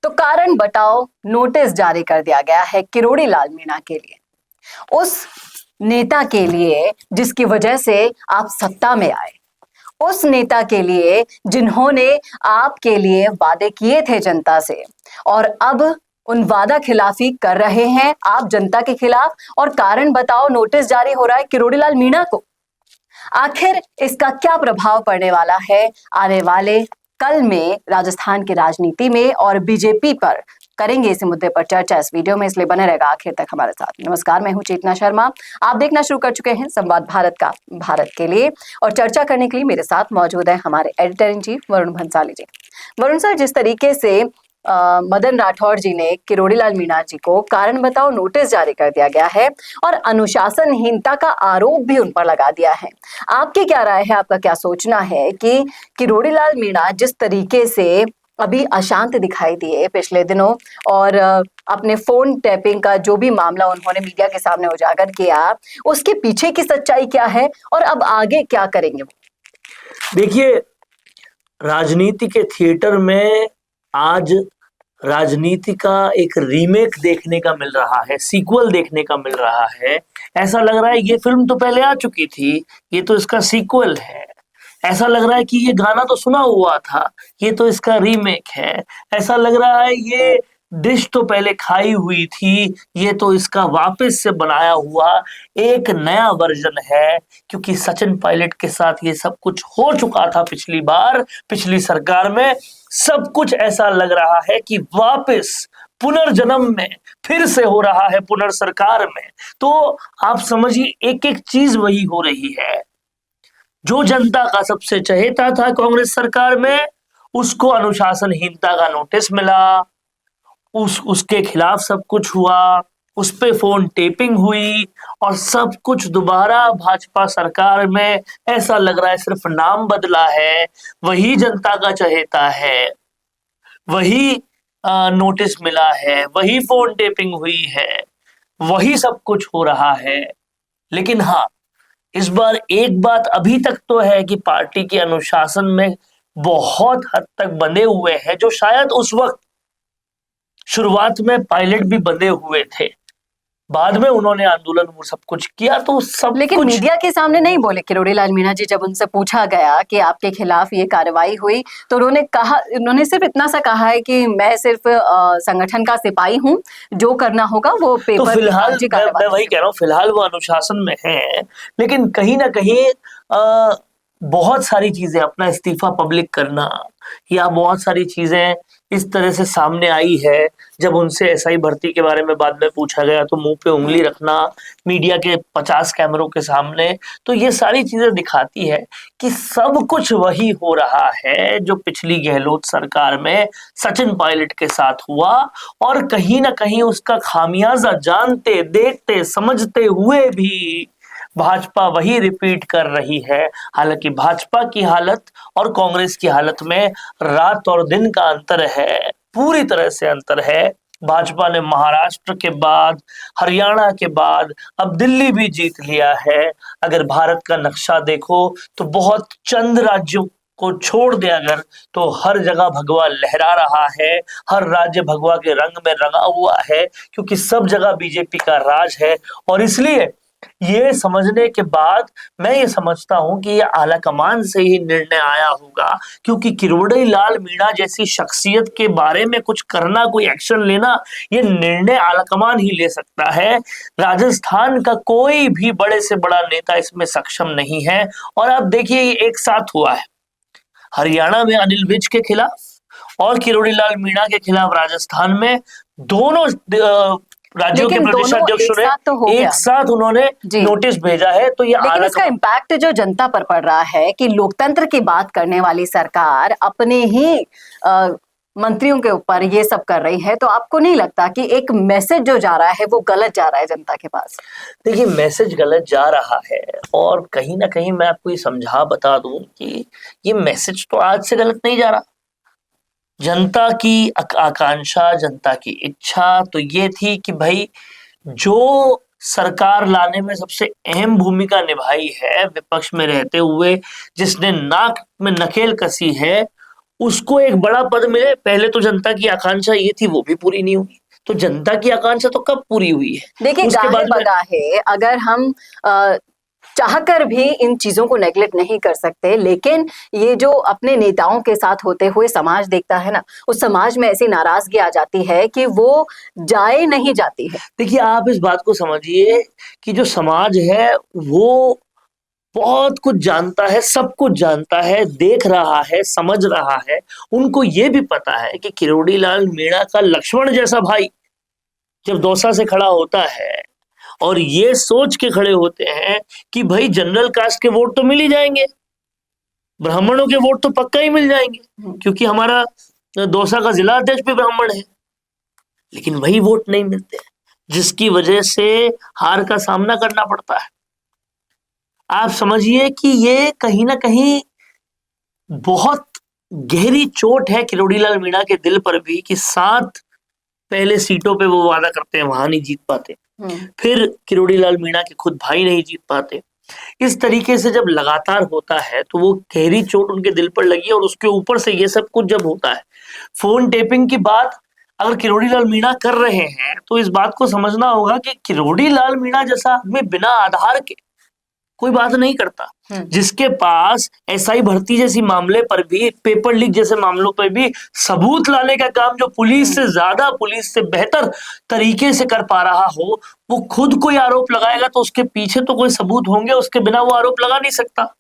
तो कारण बताओ नोटिस जारी कर दिया गया है किरोड़ी लाल मीणा के लिए, उस नेता के लिए जिसकी वजह से आप सत्ता में आए, उस नेता के लिए जिन्होंने आपके लिए वादे किए थे जनता से और अब उन वादा खिलाफी कर रहे हैं आप जनता के खिलाफ। और कारण बताओ नोटिस जारी हो रहा है किरोड़ी लाल मीणा को। आखिर इसका क्या प्रभाव पड़ने वाला है आने वाले कल में राजस्थान की राजनीति में और बीजेपी पर, करेंगे इस मुद्दे पर चर्चा इस वीडियो में, इसलिए बने रहेगा आखिर तक हमारे साथ। नमस्कार, मैं हूं चेतना शर्मा, आप देखना शुरू कर चुके हैं संवाद भारत का भारत के लिए। और चर्चा करने के लिए मेरे साथ मौजूद है हमारे editor in chief Varun Bhansali ji. Varun sir, जिस तरीके से मदन राठौड़ जी ने किरोड़ी लाल मीणा जी को कारण बताओ नोटिस जारी कर दिया गया है और अनुशासनहीनता का आरोप भी उन पर लगा दिया है, आपकी क्या राय है, आपका क्या सोचना है कि किरोड़ी लाल मीणा जिस तरीके से अभी अशांत दिखाई दिए पिछले दिनों और अपने फोन टैपिंग का जो भी मामला उन्होंने मीडिया के सामने उजागर किया, उसके पीछे की सच्चाई क्या है और अब आगे क्या करेंगे? देखिए, राजनीति के थिएटर में आज राजनीति का एक रीमेक देखने का मिल रहा है, सीक्वल देखने का मिल रहा है। ऐसा लग रहा है ये फिल्म तो पहले आ चुकी थी, ये तो इसका सीक्वल है। ऐसा लग रहा है कि ये गाना तो सुना हुआ था, ये तो इसका रीमेक है। ऐसा लग रहा है ये डिश तो पहले खाई हुई थी, ये तो इसका वापस से बनाया हुआ एक नया वर्जन है। क्योंकि सचिन पायलट के साथ ये सब कुछ हो चुका था पिछली बार, पिछली सरकार में। सब कुछ ऐसा लग रहा है कि वापस पुनर्जन्म में फिर से हो रहा है, पुनर्सरकार में। तो आप समझिए एक एक चीज वही हो रही है। जो जनता का सबसे चहेता था कांग्रेस सरकार में, उसको अनुशासनहीनता का नोटिस मिला, उसके खिलाफ सब कुछ हुआ, उस पे फोन टेपिंग हुई और सब कुछ दोबारा भाजपा सरकार में। ऐसा लग रहा है सिर्फ नाम बदला है, वही जनता का चहेता है, वही नोटिस मिला है, वही फोन टेपिंग हुई है, वही सब कुछ हो रहा है। लेकिन हाँ, इस बार एक बात अभी तक तो है कि पार्टी के अनुशासन में बहुत हद तक बंधे हुए हैं, जो शायद उस वक्त शुरुआत में पायलट भी बंधे हुए थे। बाद में उन्होंने आंदोलन वो सब कुछ किया तो सब लेकिन कुछ मीडिया के सामने नहीं बोले किरोड़ी लाल मीणा जी। जब उनसे पूछा गया कि आपके खिलाफ ये कार्रवाई हुई तो उन्होंने सिर्फ इतना सा कहा है कि मैं सिर्फ संगठन का सिपाही हूँ, जो करना होगा वो तो पेपर फिलहाल जी मैं वही कह रहा हूँ, फिलहाल वो अनुशासन में है। लेकिन कहीं ना कहीं बहुत सारी चीजें, अपना इस्तीफा पब्लिक करना या बहुत सारी चीजें इस तरह से सामने आई है। जब उनसे एसआई भर्ती के बारे में बाद में पूछा गया तो मुंह पे उंगली रखना मीडिया के 50 कैमरों के सामने, तो ये सारी चीजें दिखाती है कि सब कुछ वही हो रहा है जो पिछली गहलोत सरकार में सचिन पायलट के साथ हुआ। और कहीं ना कहीं उसका खामियाजा जानते, देखते, समझते हुए भी भाजपा वही रिपीट कर रही है। हालांकि भाजपा की हालत और कांग्रेस की हालत में रात और दिन का अंतर है, पूरी तरह से अंतर है। भाजपा ने महाराष्ट्र के बाद, हरियाणा के बाद अब दिल्ली भी जीत लिया है। अगर भारत का नक्शा देखो तो बहुत चंद राज्यों को छोड़ दे अगर, तो हर जगह भगवा लहरा रहा है, हर राज्य भगवा के रंग में रंगा हुआ है, क्योंकि सब जगह बीजेपी का राज है। और इसलिए ये समझने के बाद मैं ये समझता हूं कि ये आला कमान से ही निर्णय आया होगा। क्योंकि किरोड़ी लाल मीणा जैसी शख्सियत के बारे में कुछ करना, कोई एक्शन लेना, ये निर्णय आला कमान ही ले सकता है। राजस्थान का कोई भी बड़े से बड़ा नेता इसमें सक्षम नहीं है। और अब देखिए ये एक साथ हुआ है, हरियाणा में अनिल विज के खिलाफ और किरोड़ी लाल मीणा के खिलाफ राजस्थान में। दोनों राज्यों के प्रदेशाध्यक्षों ने एक साथ उन्होंने नोटिस भेजा है। तो ये लेकिन इसका इम्पैक्ट जो जनता पर पड़ रहा है कि लोकतंत्र की बात करने वाली सरकार अपने ही मंत्रियों के ऊपर ये सब कर रही है, तो आपको नहीं लगता कि एक मैसेज जो जा रहा है वो गलत जा रहा है जनता के पास? देखिए, मैसेज गलत जा रहा है और कहीं ना कहीं मैं आपको ये समझा बता दूं कि ये मैसेज तो आज से गलत नहीं जा रहा। जनता की आकांक्षा, जनता की इच्छा तो ये थी कि भाई जो सरकार लाने में सबसे अहम भूमिका निभाई है विपक्ष में रहते हुए, जिसने नाक में नकेल कसी है, उसको एक बड़ा पद मिले, पहले तो जनता की आकांक्षा ये थी, वो भी पूरी नहीं हुई। तो जनता की आकांक्षा तो कब पूरी हुई है? देखिए, उसके गाहे बाद में बगाहे अगर हम चाहकर भी इन चीजों को नेगलेक्ट नहीं कर सकते, लेकिन ये जो अपने नेताओं के साथ होते हुए समाज देखता है ना, उस समाज में ऐसी नाराजगी आ जाती है कि वो जाए नहीं जाती है। देखिए, आप इस बात को समझिए कि जो समाज है वो बहुत कुछ जानता है, सब कुछ जानता है, देख रहा है, समझ रहा है। उनको ये भी पता है कि किरोड़ी लाल मीणा का लक्ष्मण जैसा भाई जब दौसा से खड़ा होता है और ये सोच के खड़े होते हैं कि भाई जनरल कास्ट के वोट तो मिल ही जाएंगे, ब्राह्मणों के वोट तो पक्का ही मिल जाएंगे, क्योंकि हमारा दौसा का जिला अध्यक्ष भी ब्राह्मण है। लेकिन वही वोट नहीं मिलते, जिसकी वजह से हार का सामना करना पड़ता है। आप समझिए कि ये कहीं ना कहीं बहुत गहरी चोट है किरोड़ी लाल मीणा के दिल पर भी, कि 7 पहले सीटों पे वो वादा करते हैं, वहां नहीं जीत पाते। फिर किरोड़ी लाल मीणा के खुद भाई नहीं जीत पाते। इस तरीके से जब लगातार होता है तो वो गहरी चोट उनके दिल पर लगी, और उसके ऊपर से ये सब कुछ जब होता है, फोन टेपिंग की बात अगर किरोड़ी लाल मीणा कर रहे हैं तो इस बात को समझना होगा कि किरोड़ी लाल मीणा जैसा आदमी बिना आधार के कोई बात नहीं करता, जिसके पास एसआई भर्ती जैसी मामले पर भी, पेपर लीक जैसे मामलों पर भी सबूत लाने का काम जो पुलिस से ज्यादा, पुलिस से बेहतर तरीके से कर पा रहा हो, वो खुद कोई आरोप लगाएगा तो उसके पीछे तो कोई सबूत होंगे, उसके बिना वो आरोप लगा नहीं सकता।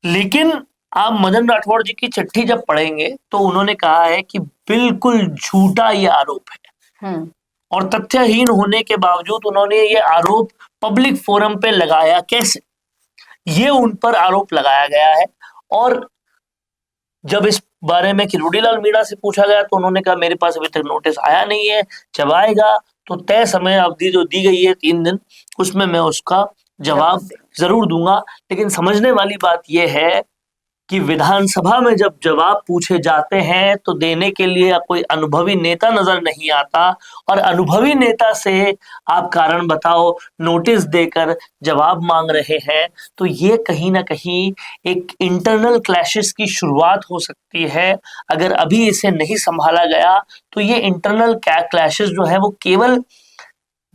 लेकिन आप मदन राठौड़ जी की चिट्ठी जब पढ़ेंगे तो उन्होंने कहा है कि बिल्कुल झूठा ये आरोप है, और तथ्यहीन होने के बावजूद उन्होंने ये आरोप पब्लिक फोरम पे लगाया कैसे, ये उन पर आरोप लगाया गया है। और जब इस बारे में किरोड़ी लाल मीणा से पूछा गया तो उन्होंने कहा मेरे पास अभी तक नोटिस आया नहीं है, जब आएगा तो तय समय अवधि जो दी गई है 3 दिन, उसमें मैं उसका जवाब जरूर दूंगा। लेकिन समझने वाली बात यह है कि विधानसभा में जब जवाब पूछे जाते हैं तो देने के लिए कोई अनुभवी नेता नजर नहीं आता, और अनुभवी नेता से आप कारण बताओ नोटिस देकर जवाब मांग रहे हैं, तो ये कहीं ना कहीं एक इंटरनल क्लैशेस की शुरुआत हो सकती है। अगर अभी इसे नहीं संभाला गया तो ये इंटरनल क्लैशेस जो है वो केवल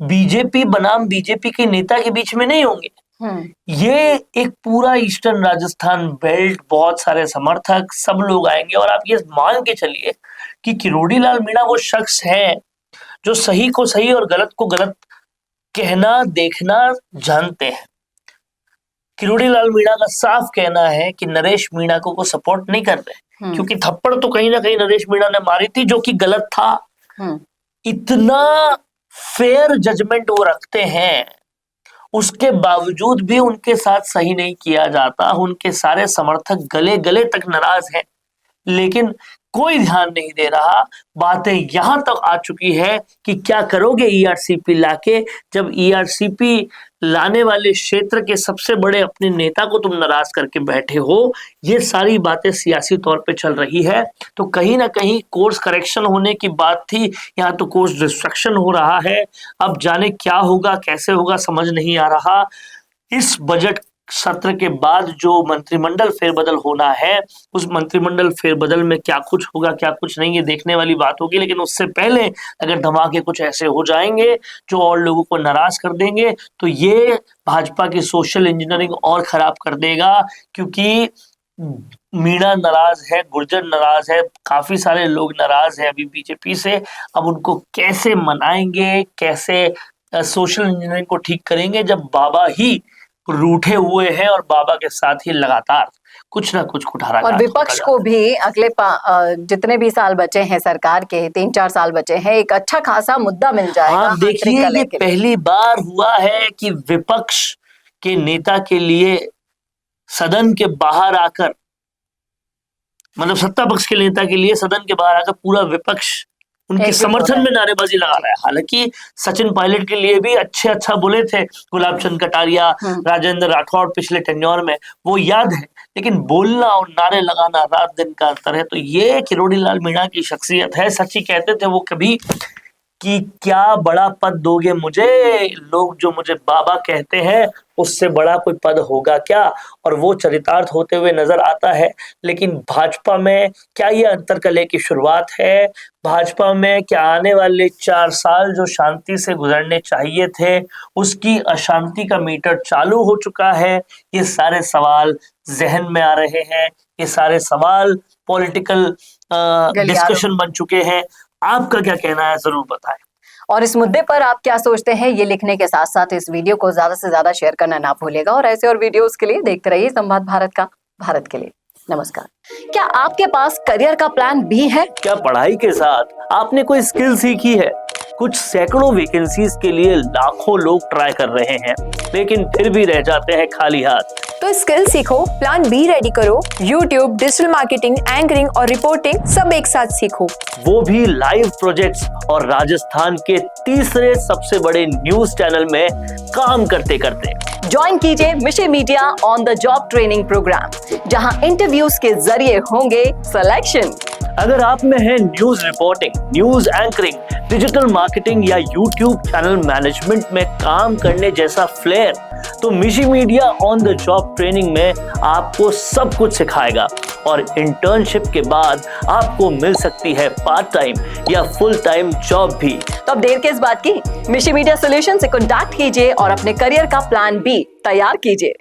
बीजेपी बनाम बीजेपी के नेता के बीच में नहीं होंगे, ये एक पूरा ईस्टर्न राजस्थान बेल्ट, बहुत सारे समर्थक, सब लोग आएंगे। और आप ये मान के चलिए कि किरोड़ी लाल मीणा वो शख्स है जो सही को सही और गलत को गलत कहना देखना जानते हैं। किरोड़ी लाल मीणा का साफ कहना है कि नरेश मीणा को सपोर्ट नहीं कर रहे, क्योंकि थप्पड़ तो कहीं ना कहीं नरेश मीणा ने मारी थी, जो कि गलत था। इतना फेयर जजमेंट वो रखते हैं, उसके बावजूद भी उनके साथ सही नहीं किया जाता। उनके सारे समर्थक गले गले तक नाराज हैं, लेकिन कोई ध्यान नहीं दे रहा। बातें यहां तक आ चुकी है कि क्या करोगे ईआरसीपी लाके, जब ईआरसीपी लाने वाले क्षेत्र के सबसे बड़े अपने नेता को तुम नाराज करके बैठे हो। ये सारी बातें सियासी तौर पे चल रही है, तो कहीं ना कहीं कोर्स करेक्शन होने की बात थी, यहाँ तो कोर्स डिस्ट्रक्शन हो रहा है। अब जाने क्या होगा, कैसे होगा, समझ नहीं आ रहा। इस बजट सत्र के बाद जो मंत्रिमंडल फेरबदल होना है, उस मंत्रिमंडल फेरबदल में क्या कुछ होगा क्या कुछ नहीं, ये देखने वाली बात होगी। लेकिन उससे पहले अगर धमाके कुछ ऐसे हो जाएंगे जो और लोगों को नाराज कर देंगे, तो ये भाजपा की सोशल इंजीनियरिंग और खराब कर देगा। क्योंकि मीणा नाराज है, गुर्जर नाराज है, काफी सारे लोग नाराज हैं अभी बीजेपी से। अब उनको कैसे मनाएंगे, कैसे सोशल इंजीनियरिंग को ठीक करेंगे, जब बाबा ही रूठे हुए हैं और बाबा के साथ ही लगातार कुछ ना कुछ कुठाराघात और विपक्ष को भी अगले जितने भी साल बचे हैं सरकार के, 3-4 साल बचे हैं, एक अच्छा खासा मुद्दा मिल जाएगा। आप देखिए, ये पहली बार हुआ है कि विपक्ष के नेता के लिए सदन के बाहर आकर, मतलब सत्ता पक्ष के नेता के लिए सदन के बाहर आकर पूरा विपक्ष उनके समर्थन में नारेबाजी लगा रहा है। हालांकि सचिन पायलट के लिए भी अच्छा बोले थे गुलाब चंद कटारिया, राजेंद्र राठौड़ पिछले टेन्योर में, वो याद है। लेकिन बोलना और नारे लगाना रात दिन का अंतर है। तो ये किरोड़ी लाल मीणा की शख्सियत है। सच ही कहते थे वो, कभी कि क्या बड़ा पद दोगे मुझे, लोग जो मुझे बाबा कहते हैं उससे बड़ा कोई पद होगा क्या, और वो चरितार्थ होते हुए नजर आता है। लेकिन भाजपा में क्या ये अंतर्कलह की शुरुआत है? भाजपा में क्या आने वाले 4 साल जो शांति से गुजरने चाहिए थे उसकी अशांति का मीटर चालू हो चुका है? ये सारे सवाल जहन में आ रहे हैं, ये सारे सवाल पॉलिटिकल डिस्कशन बन चुके हैं। आपका क्या कहना है, जरूर बताएं। और इस मुद्दे पर आप क्या सोचते हैं, ये लिखने के साथ साथ इस वीडियो को ज्यादा से ज्यादा शेयर करना ना भूलिएगा। और ऐसे और वीडियोस के लिए देखते रहिए संवाद भारत का, भारत के लिए। नमस्कार। क्या आपके पास करियर का प्लान बी है? क्या पढ़ाई के साथ आपने कोई स्किल सीखी है? कुछ सैकड़ों वैकेंसीज के लिए लाखों लोग ट्राई कर रहे हैं, लेकिन फिर भी रह जाते हैं खाली हाथ। तो स्किल सीखो, प्लान बी रेडी करो। यूट्यूब, डिजिटल मार्केटिंग, एंकरिंग और रिपोर्टिंग सब एक साथ सीखो, वो भी लाइव प्रोजेक्ट्स और राजस्थान के तीसरे सबसे बड़े न्यूज चैनल में काम करते करते। ज्वाइन कीजिए mission media on the job training programme, जहां इंटरव्यूज के जरिए होंगे सिलेक्शन। अगर आप में है news reporting, news anchoring, digital marketing या यूट्यूब चैनल मैनेजमेंट में काम करने जैसा फ्लेयर, तो mission media on the job training में आपको सब कुछ सिखाएगा। और इंटर्नशिप के बाद आपको मिल सकती है पार्ट टाइम या फुल टाइम जॉब भी। तो अब देर किस बात की, मिशन मीडिया सॉल्यूशन से कॉन्टैक्ट कीजिए और अपने करियर का प्लान बी तैयार कीजिए।